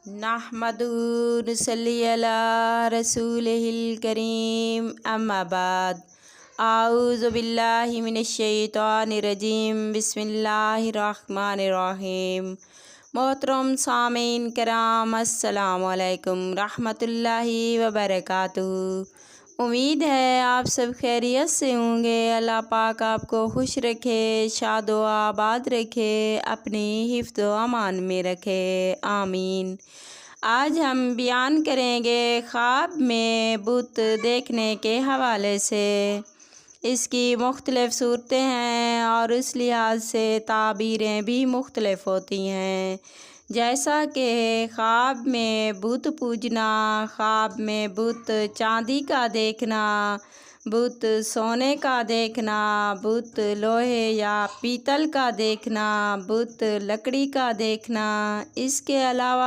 نحمدہ نصلی علی رسولہ الکریم اما بعد اعوذ باللہ من الشیطان الرجیم بسم اللہ الرحمن الرحیم۔ محترم سامعین کرام، السلام علیکم رحمۃ اللہ وبرکاتہ۔ امید ہے آپ سب خیریت سے ہوں گے۔ اللہ پاک آپ کو خوش رکھے، شاد و آباد رکھے، اپنی حفظ و امان میں رکھے، آمین۔ آج ہم بیان کریں گے خواب میں بت دیکھنے کے حوالے سے۔ اس کی مختلف صورتیں ہیں اور اس لحاظ سے تعبیریں بھی مختلف ہوتی ہیں، جیسا کہ خواب میں بت پوجنا، خواب میں بت چاندی کا دیکھنا، بت سونے کا دیکھنا، بت لوہے یا پیتل کا دیکھنا، بت لکڑی کا دیکھنا۔ اس کے علاوہ